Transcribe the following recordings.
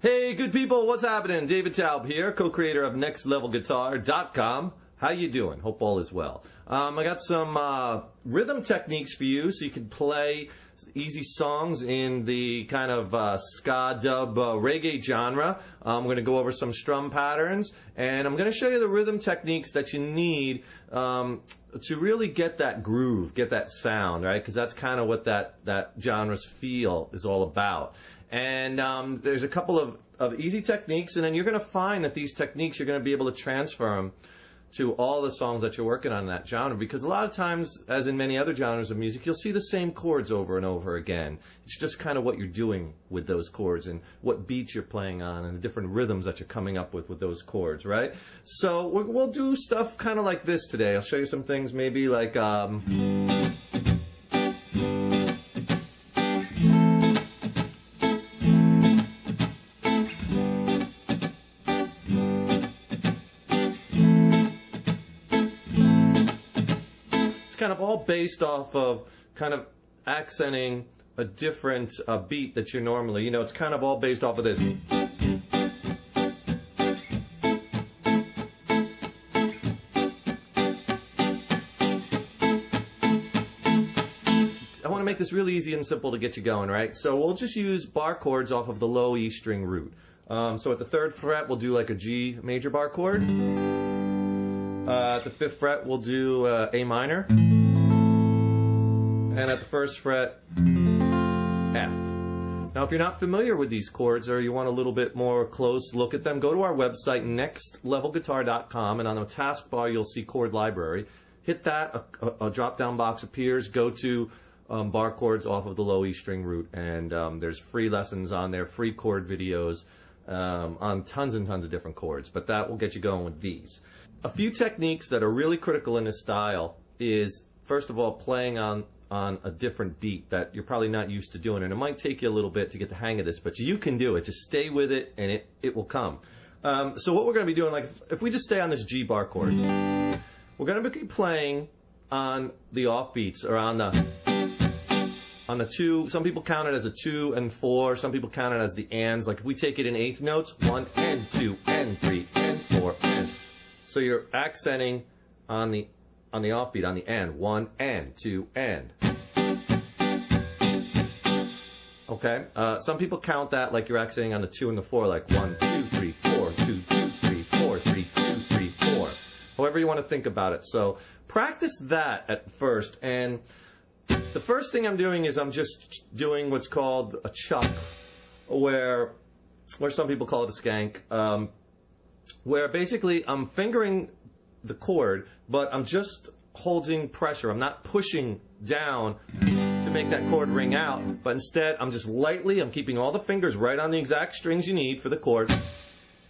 Hey, good people, what's happening? David Taub here, co-creator of NextLevelGuitar.com. How you doing? Hope all is well. I got some rhythm techniques for you so you can play easy songs in the kind of ska dub reggae genre. I'm going to go over some strum patterns, and I'm going to show you the rhythm techniques that you need to really get that groove, get that sound, right? Because that's kind of what that genre's feel is all about. And there's a couple of easy techniques, and then you're going to find that these techniques you're going to be able to transfer them to all the songs that you're working on in that genre, because a lot of times, as in many other genres of music, you'll see the same chords over and over again. It's just kind of what you're doing with those chords and what beats you're playing on and the different rhythms that you're coming up with those chords, right? So we'll do stuff kind of like this today. I'll show you some things maybe like kind of all based off of kind of accenting a different beat that you're normally, you know, it's kind of all based off of this. I want to make this really easy and simple to get you going, right? So we'll just use bar chords off of the low E string root. So at the 3rd fret, we'll do like a G major bar chord. At the 5th fret, we'll do A minor. And at the 1st fret, F. Now, if you're not familiar with these chords or you want a little bit more close look at them, go to our website, nextlevelguitar.com, and on the taskbar, you'll see chord library. Hit that, a drop-down box appears, go to bar chords off of the low E string root, and there's free lessons on there, free chord videos on tons and tons of different chords, but that will get you going with these. A few techniques that are really critical in this style is, first of all, playing on a different beat that you're probably not used to doing, and it might take you a little bit to get the hang of this, but you can do it. Just stay with it, and it will come. So what we're going to be doing, like if we just stay on this G bar chord, we're going to be playing on the off beats, or on the 2. Some people count it as a 2 and 4. Some people count it as the ands. Like if we take it in 8th notes, 1 and 2 and 3 and 4 and. So you're accenting on the offbeat, on the end. 1 and 2 and. Okay? Some people count that like you're accenting on the 2 and the 4, like 1, 2, 3, 4, 2, 2, 3, 4, 3, 2, 3, 4. However you want to think about it. So practice that at first. And the first thing I'm doing is I'm just doing what's called a chuck, where some people call it a skank. Where basically I'm fingering the chord, but I'm just holding pressure. I'm not pushing down to make that chord ring out, but instead I'm just lightly, I'm keeping all the fingers right on the exact strings you need for the chord,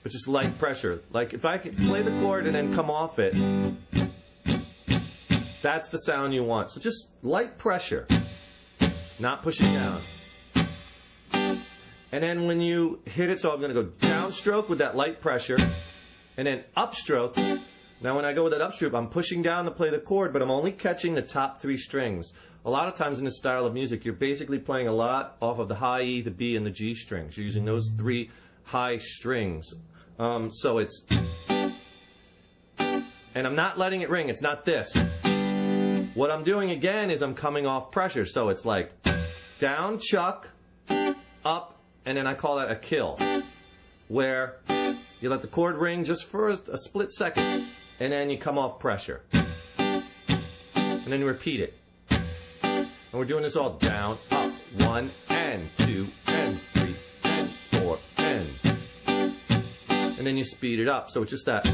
but just light pressure. Like if I could play the chord and then come off it, that's the sound you want. So just light pressure, not pushing down. And then when you hit it, so I'm going to go downstroke with that light pressure, and then upstroke. Now when I go with that upstroke, I'm pushing down to play the chord, but I'm only catching the top 3 strings. A lot of times in this style of music, you're basically playing a lot off of the high E, the B, and the G strings. You're using those 3 high strings. So it's... And I'm not letting it ring. It's not this. What I'm doing again is I'm coming off pressure. So it's like down, chuck, up, and then I call that a kill, where you let the chord ring just for a split second, and then you come off pressure. And then you repeat it. And we're doing this all down, up, 1 and 2 and 3 and 4 and. And then you speed it up, so it's just that.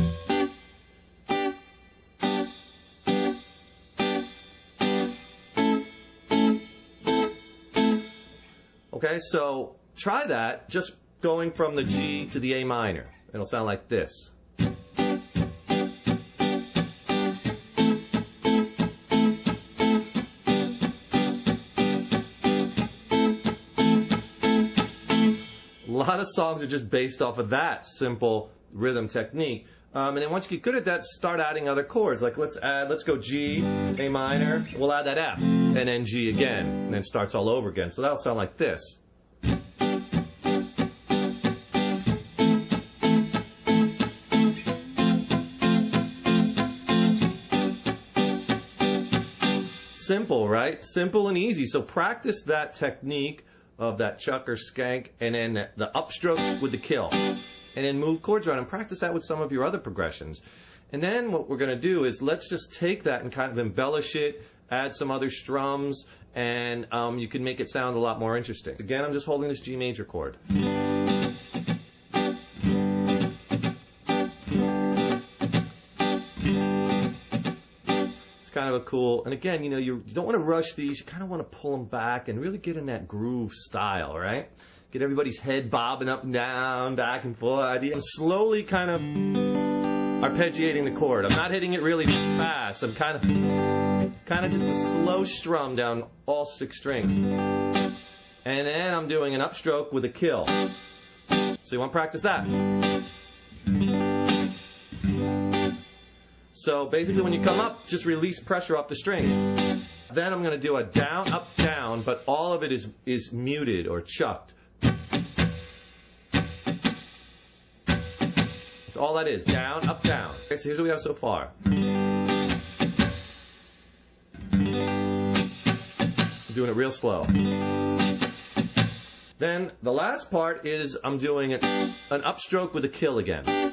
Okay, so try that, just going from the G to the A minor. It'll sound like this. A lot of songs are just based off of that simple rhythm technique. And then once you get good at that, start adding other chords. Like let's go G, A minor, we'll add that F, and then G again, and then it starts all over again. So that'll sound like this. simple, right? Simple and easy. So practice that technique of that chuck or skank, and then the upstroke with the kill. And then move chords around and practice that with some of your other progressions. And then what we're going to do is let's just take that and kind of embellish it, add some other strums, and you can make it sound a lot more interesting. Again, I'm just holding this G major chord. Kind of a cool, and again, you know, you don't want to rush these, you kind of want to pull them back and really get in that groove style, right? Get everybody's head bobbing up and down, back and forth. I'm slowly kind of arpeggiating the chord. I'm not hitting it really fast. I'm kind of just a slow strum down all 6 strings. And then I'm doing an upstroke with a kill. So you want to practice that. So basically when you come up, just release pressure off the strings. Then I'm going to do a down, up, down, but all of it is muted or chucked. That's all that is, down, up, down. Okay, so here's what we have so far. I'm doing it real slow. Then the last part is I'm doing an upstroke with a kill again.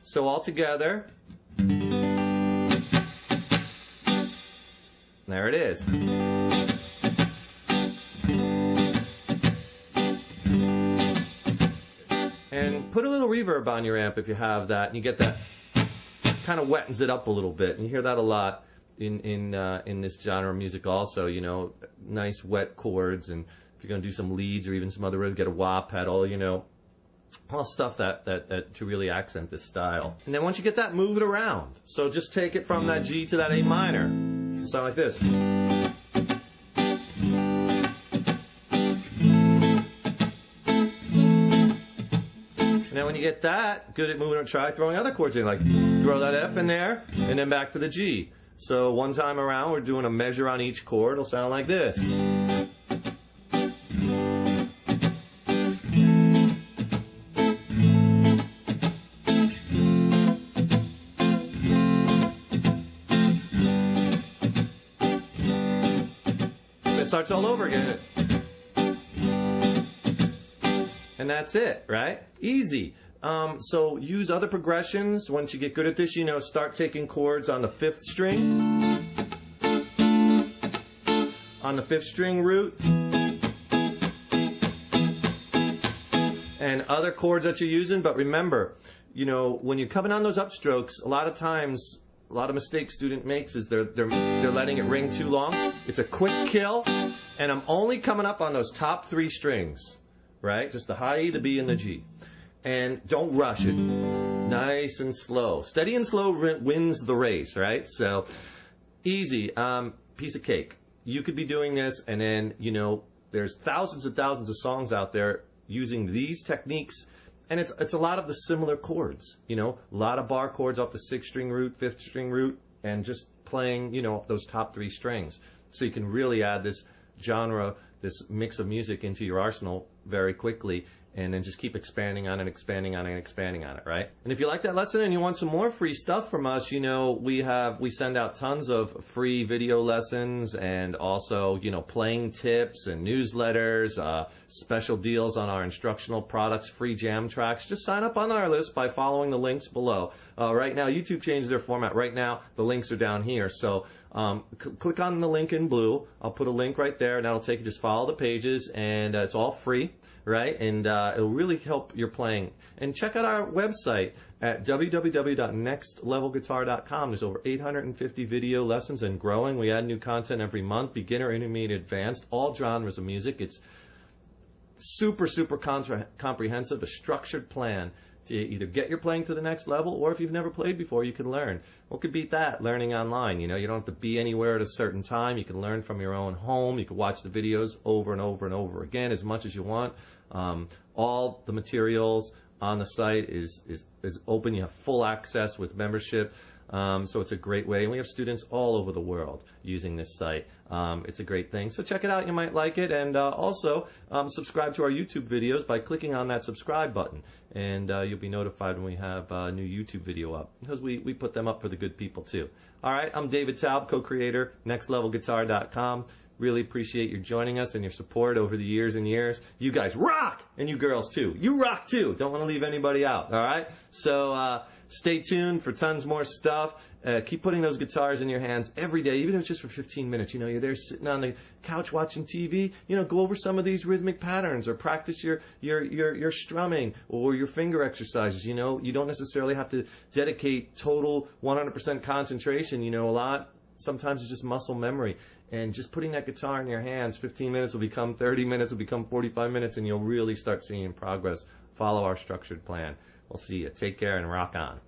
So all together, there it is. And put a little reverb on your amp if you have that, and you get that, kind of wettens it up a little bit. And you hear that a lot in this genre of music also, you know, nice wet chords, and if you're going to do some leads or even some other rhythm, get a wah pedal, you know. All stuff that to really accent this style. And then once you get that, move it around. So just take it from that G to that A minor. It'll sound like this. And then when you get that, good at moving, try throwing other chords in, like throw that F in there, and then back to the G. So one time around, we're doing a measure on each chord. It'll sound like this. It starts all over again. And that's it, right? Easy. So use other progressions. Once you get good at this, you know, start taking chords on the 5th string. On the 5th string root. And other chords that you're using. But remember, you know, when you're coming on those upstrokes, a lot of times, a lot of mistakes student makes is they're letting it ring too long. It's a quick kill, and I'm only coming up on those top 3 strings, right? Just the high E, the B, and the G. And don't rush it. Nice and slow. Steady and slow wins the race, right? So easy, piece of cake. You could be doing this, and then, you know, there's thousands and thousands of songs out there using these techniques. And it's a lot of the similar chords, you know, a lot of bar chords off the 6th string root, 5th string root, and just playing, you know, those top 3 strings. So you can really add this genre, this mix of music into your arsenal very quickly, and then just keep expanding on it, expanding on it, and expanding on it, right? And if you like that lesson and you want some more free stuff from us, you know, we send out tons of free video lessons, and also, you know, playing tips and newsletters, special deals on our instructional products, free jam tracks. Just sign up on our list by following the links below. Right now, YouTube changed their format. Right now, the links are down here. So click on the link in blue. I'll put a link right there, and that'll take you. Just follow the pages, and it's all free. Right? And it'll really help your playing. And check out our website at www.nextlevelguitar.com. There's over 850 video lessons and growing. We add new content every month, beginner, intermediate, advanced, all genres of music. It's super, super comprehensive, a structured plan to either get your playing to the next level, or if you've never played before, you can learn. What could beat that? Learning online. You know, you don't have to be anywhere at a certain time. You can learn from your own home. You can watch the videos over and over and over again as much as you want. All the materials on the site is open. You have full access with membership. So it's a great way. And we have students all over the world using this site. It's a great thing. So check it out. You might like it. And also subscribe to our YouTube videos by clicking on that subscribe button. And you'll be notified when we have a new YouTube video up, because we put them up for the good people too. All right, I'm David Taub, co-creator, nextlevelguitar.com. Really appreciate your joining us and your support over the years and years. You guys rock! And you girls too. You rock too. Don't want to leave anybody out, all right? So stay tuned for tons more stuff. Keep putting those guitars in your hands every day, even if it's just for 15 minutes. You know, you're there sitting on the couch watching TV. You know, go over some of these rhythmic patterns or practice your strumming or your finger exercises. You know, you don't necessarily have to dedicate total 100% concentration. You know, sometimes it's just muscle memory. And just putting that guitar in your hands, 15 minutes will become 30 minutes, will become 45 minutes, and you'll really start seeing progress. Follow our structured plan. We'll see you. Take care and rock on.